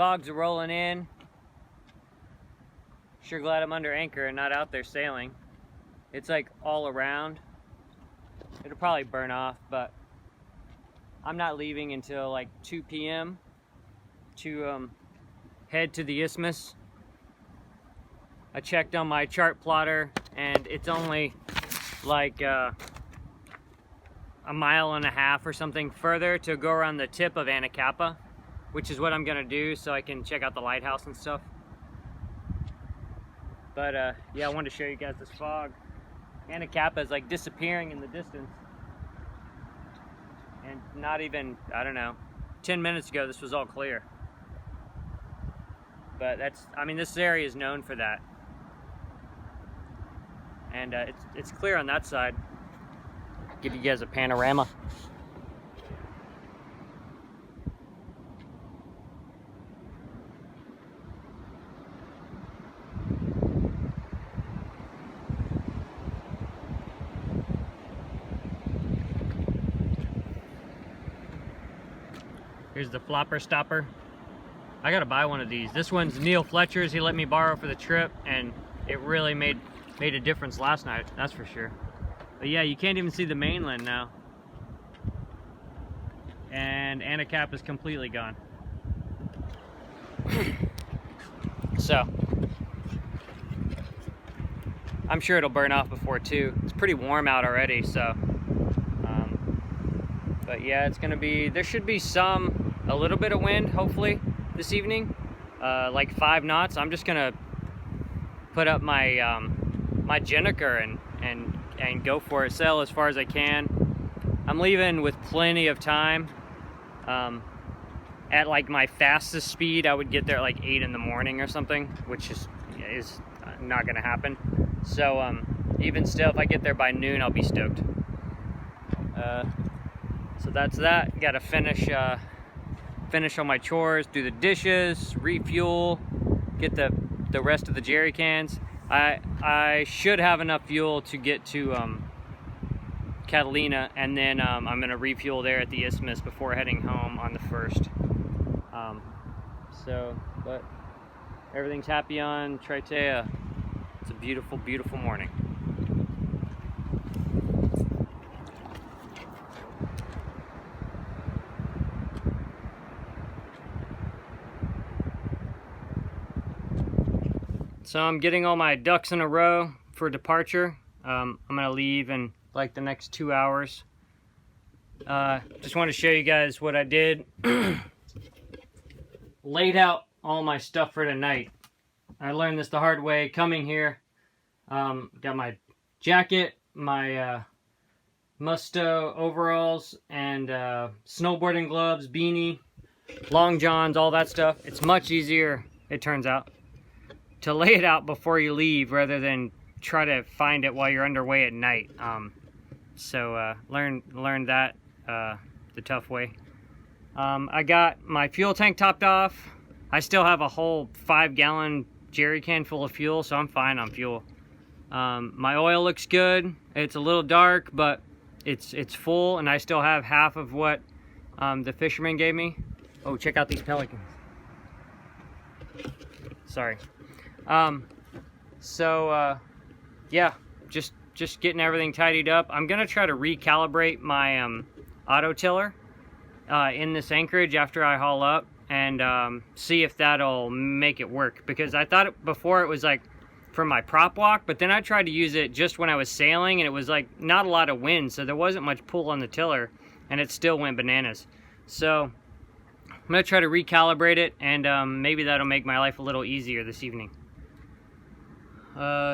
Fogs are rolling in. Sure glad I'm under anchor and not out there sailing. It's like all around. It'll probably burn off, but I'm not leaving until like 2 p.m. to head to the Isthmus. I checked on my chart plotter and it's only like a mile and a half or something further to go around the tip of Anachapa, which is what I'm gonna do so I can check out the lighthouse and stuff. But yeah, I wanted to show you guys this fog. Anachapa is like disappearing in the distance. And not even, I don't know, 10 minutes ago this was all clear. But that's, I mean, this area is known for that. And it's clear on that side. Give you guys a panorama. Here's the flopper stopper. I gotta buy one of these. This one's Neil Fletcher's. He let me borrow for the trip, and it really made a difference last night, that's for sure. But yeah, you can't even see the mainland now. And Anachapa is completely gone. So, I'm sure it'll burn off before 2. It's pretty warm out already, so. But yeah, it's gonna be, there should be a little bit of wind, hopefully, this evening. Like 5 knots. I'm just gonna put up my my Jenniker and go for it, sail as far as I can. I'm leaving with plenty of time. At like my fastest speed, I would get there at like 8 in the morning or something, which is not gonna happen. So even still, if I get there by noon, I'll be stoked. So that's that. Got to finish all my chores, do the dishes, refuel, get the rest of the jerry cans. I should have enough fuel to get to Catalina, and then I'm gonna refuel there at the Isthmus before heading home on the 1st. But everything's happy on Triteia. It's a beautiful, beautiful morning. So I'm getting all my ducks in a row for departure. I'm gonna leave in like the next 2 hours. Just want to show you guys what I did. Laid out all my stuff for tonight. I learned this the hard way coming here. Got my jacket, my Musto overalls, and snowboarding gloves, beanie, long johns, all that stuff. It's much easier, it turns out, to lay it out before you leave rather than try to find it while you're underway at night. Learned that the tough way. I got my fuel tank topped off. I still have a whole 5-gallon jerry can full of fuel, so I'm fine on fuel. My oil looks good. It's a little dark, but it's full, and I still have half of what the fisherman gave me. Oh, check out these pelicans. Sorry. Yeah, just getting everything tidied up. I'm gonna try to recalibrate my autotiller in this anchorage after I haul up, and see if that'll make it work, because I thought before it was like for my prop walk, but then I tried to use it just when I was sailing, and it was like not a lot of wind, so there wasn't much pull on the tiller, and it still went bananas. So I'm gonna try to recalibrate it, and maybe that'll make my life a little easier this evening.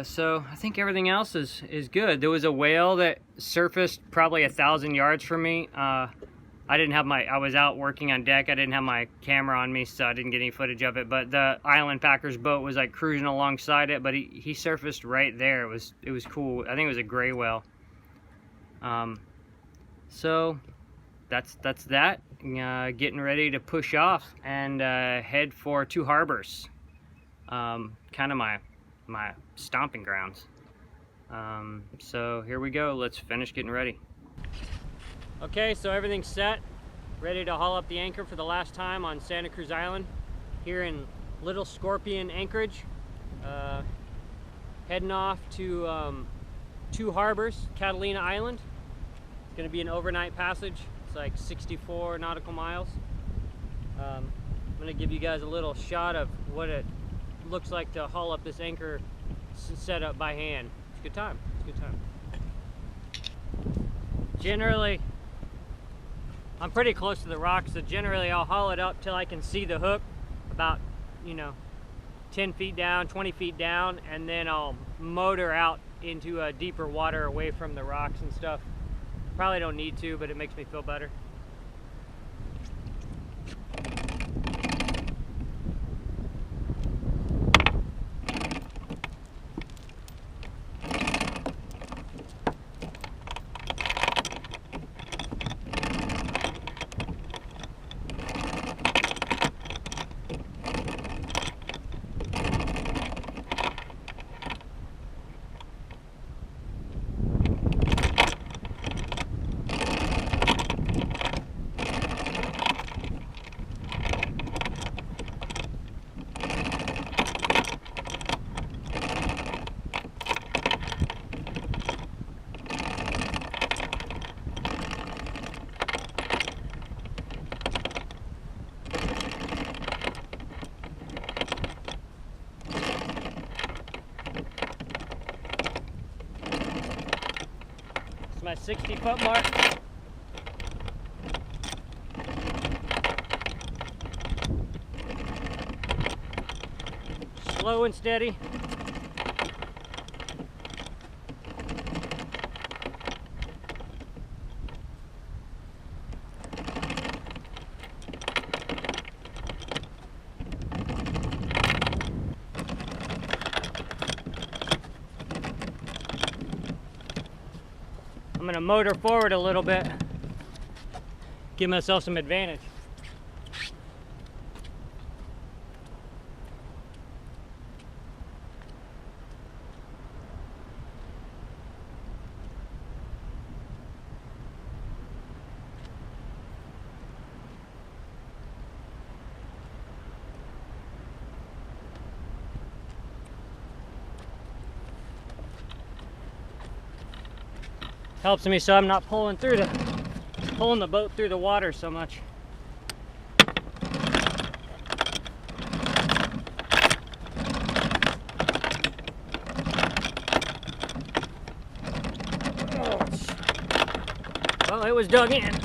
So I think everything else is good. There was a whale that surfaced probably 1,000 yards from me. I was out working on deck. I didn't have my camera on me, so I didn't get any footage of it, but the Island Packers boat was like cruising alongside it, but he surfaced right there. It was cool. I think it was a gray whale. So that's that. Getting ready to push off and head for Two Harbors. Kind of my stomping grounds. So here we go. Let's finish getting ready. Okay, so everything's set. Ready to haul up the anchor for the last time on Santa Cruz Island. here in Little Scorpion, Anchorage. Heading off to 2 harbors, Catalina Island. It's going to be an overnight passage. It's like 64 nautical miles. I'm going to give you guys a little shot of what it looks like to haul up this anchor set up by hand. It's a good time. It's a good time. Generally, I'm pretty close to the rocks, so generally I'll haul it up till I can see the hook about, 10 feet down, 20 feet down, and then I'll motor out into a deeper water away from the rocks and stuff. Probably don't need to, but it makes me feel better. My 60-foot mark. Slow and steady. I'm going to motor forward a little bit, give myself some advantage. Helps me so I'm not pulling the boat through the water so much. Well, it was dug in.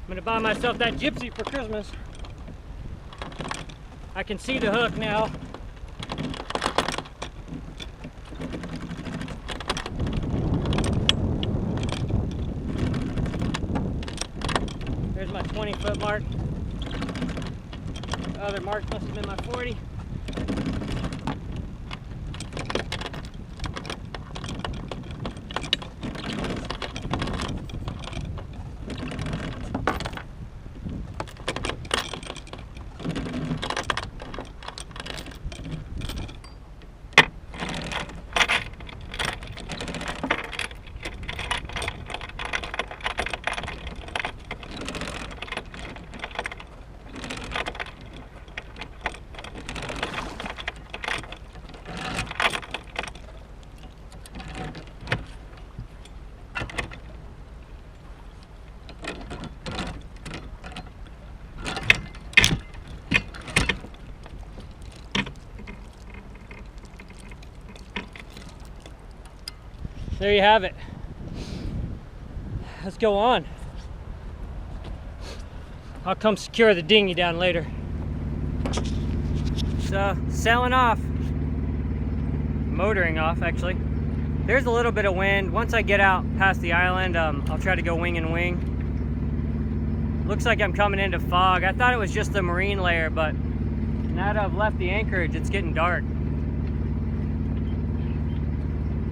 I'm gonna buy myself that gypsy for Christmas. I can see the hook now. There's my 20-foot mark. The other mark must have been my 40. There you have it. Let's go on. I'll come secure the dinghy down later. So, sailing off. Motoring off, actually. There's a little bit of wind. Once I get out past the island, I'll try to go wing and wing. Looks like I'm coming into fog. I thought it was just the marine layer, but now that I've left the anchorage, it's getting dark.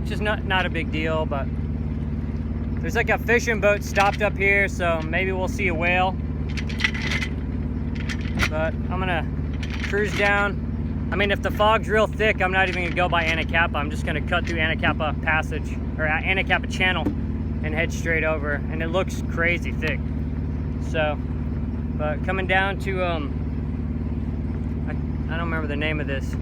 just not a big deal, but there's like a fishing boat stopped up here, so maybe we'll see a whale. But I'm gonna cruise down. I mean, if the fog's real thick, I'm not even gonna go by Anacapa. I'm just gonna cut through Anacapa Passage, or Anacapa Channel, and head straight over. And it looks crazy thick. So, but coming down to, I don't remember the name of this.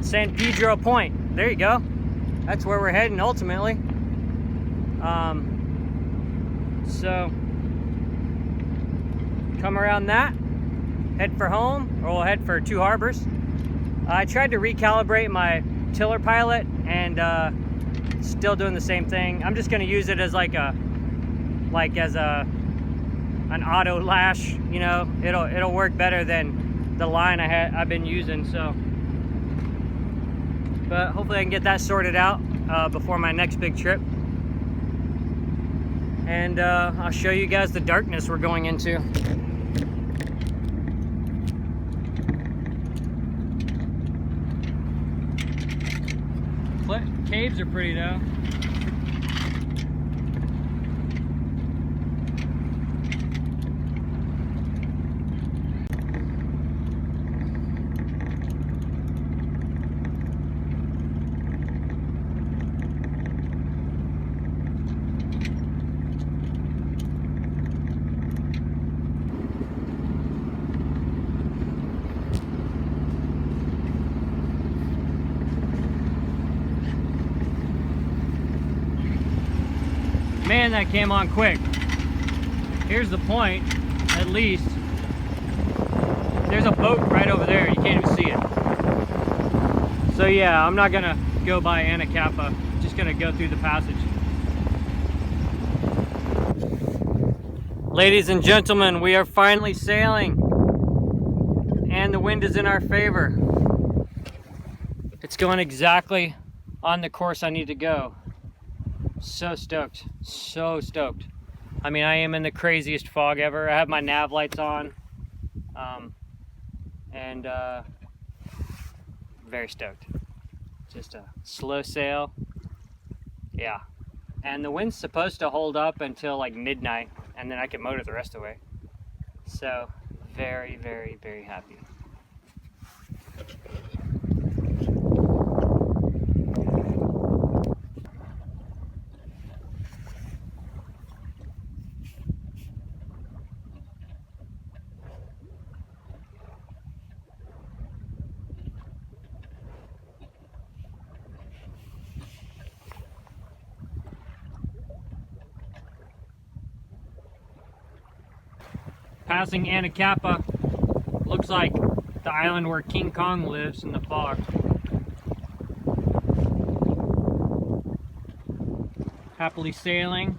San Pedro Point. There you go. That's where we're heading ultimately. So come around that, head for home, or we'll head for Two Harbors. I tried to recalibrate my tiller pilot, and still doing the same thing. I'm just going to use it as like an auto lash. You know, it'll work better than the line I've been using. So. But hopefully I can get that sorted out before my next big trip. And I'll show you guys the darkness we're going into. Caves are pretty though. Man, that came on quick. Here's the point, at least. There's a boat right over there. You can't even see it. So yeah, I'm not gonna go by Anacapa. Just gonna go through the passage. Ladies and gentlemen, we are finally sailing. And the wind is in our favor. It's going exactly on the course I need to go. So stoked, so stoked. I mean, I am in the craziest fog ever. I have my nav lights on, and very stoked. Just a slow sail, yeah. And the wind's supposed to hold up until like midnight, and then I can motor the rest of the way. So very, very, very happy. Passing Anacapa, looks like the island where King Kong lives in the fog. Happily sailing.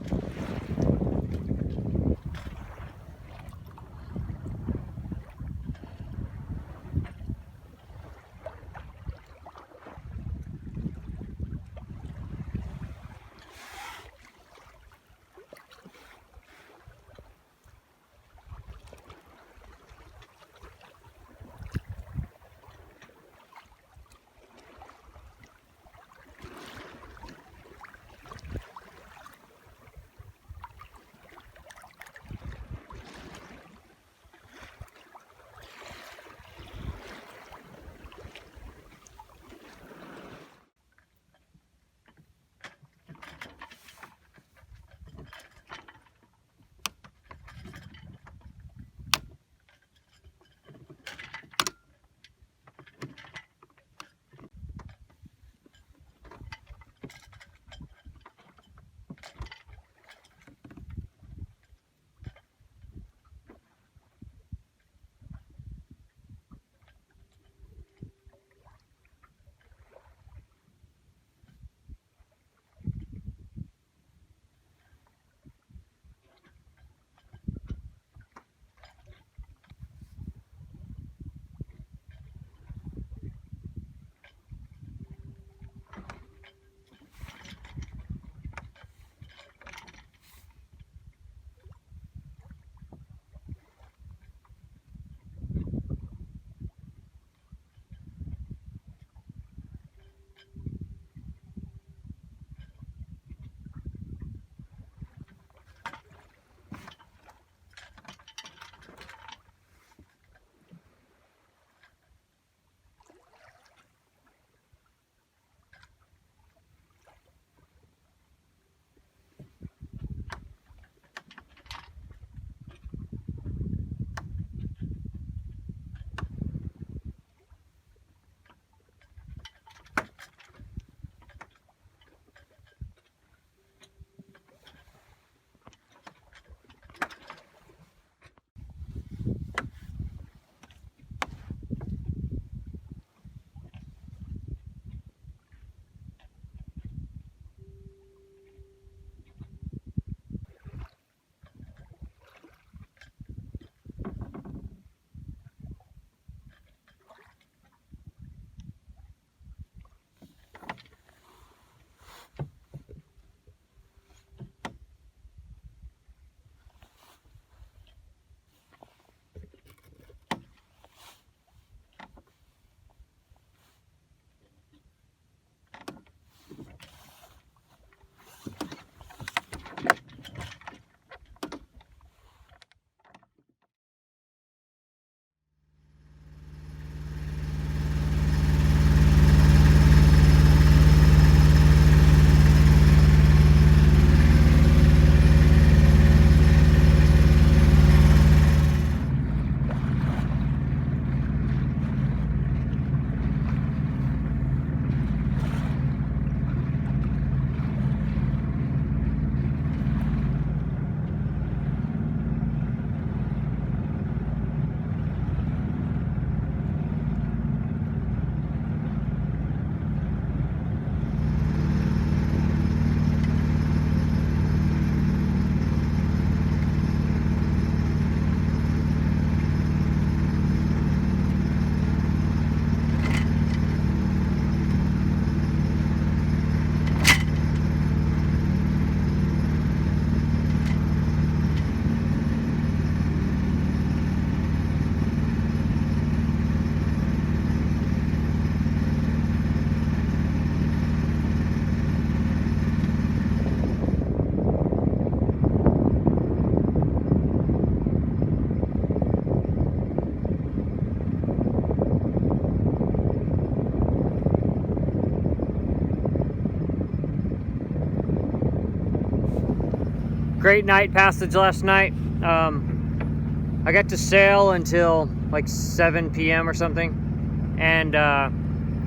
great night passage last night. I got to sail until like 7 p.m. or something, and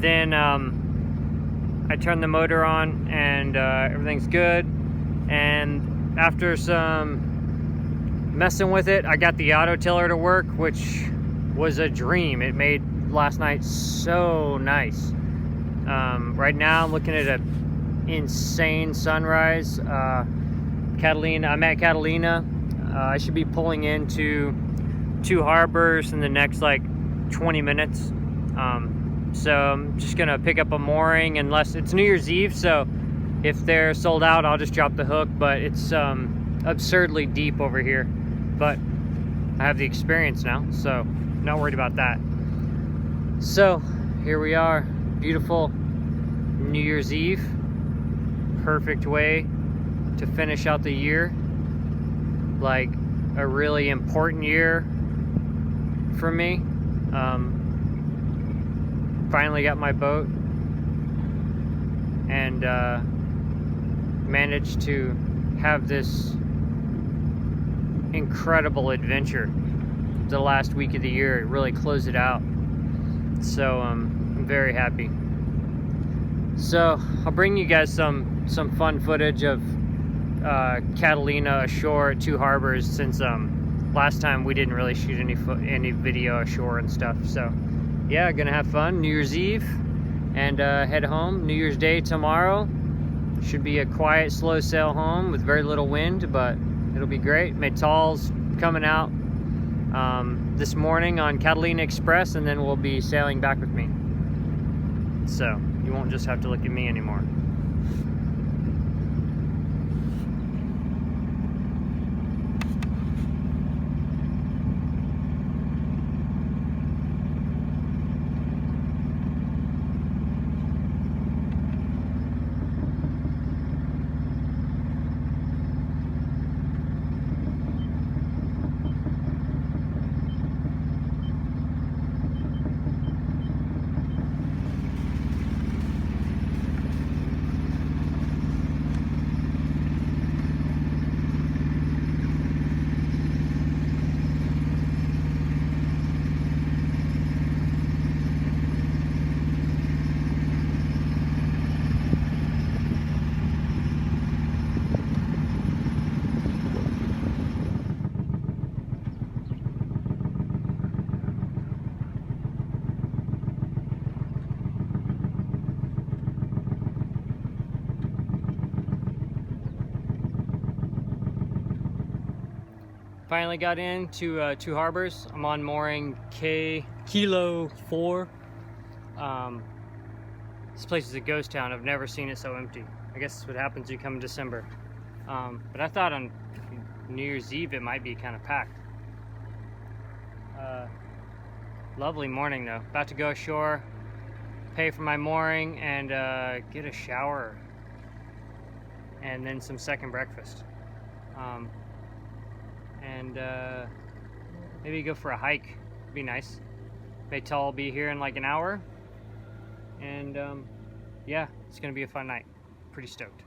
then I turned the motor on, and everything's good. And after some messing with it, I got the Autotiller to work, which was a dream. It made last night so nice. Right now I'm looking at an insane sunrise. Catalina, I'm at Catalina. I should be pulling into 2 harbors in the next like 20 minutes. So I'm just gonna pick up a mooring, unless it's New Year's Eve, so if they're sold out, I'll just drop the hook. But it's absurdly deep over here, but I have the experience now, so not worried about that. So here we are, beautiful New Year's Eve, perfect way to finish out the year, like a really important year for me. Finally got my boat, and managed to have this incredible adventure the last week of the year. It really closed it out, so I'm very happy. So I'll bring you guys some fun footage of Catalina ashore at 2 harbors, since last time we didn't really shoot any video ashore and stuff. So yeah, gonna have fun New Year's Eve, and head home. New Year's Day tomorrow should be a quiet, slow sail home with very little wind, but it'll be great. Metal's coming out this morning on Catalina Express, and then we'll be sailing back with me, so you won't just have to look at me anymore. Finally got into 2 harbors. I'm on mooring Kilo 4. This place is a ghost town. I've never seen it so empty. I guess that's what happens when you come in December. But I thought on New Year's Eve it might be kind of packed. Lovely morning though. About to go ashore, pay for my mooring, and get a shower, and then some second breakfast. And maybe go for a hike. It'd be nice. Metal will be here in like an hour, and yeah, it's gonna be a fun night. Pretty stoked.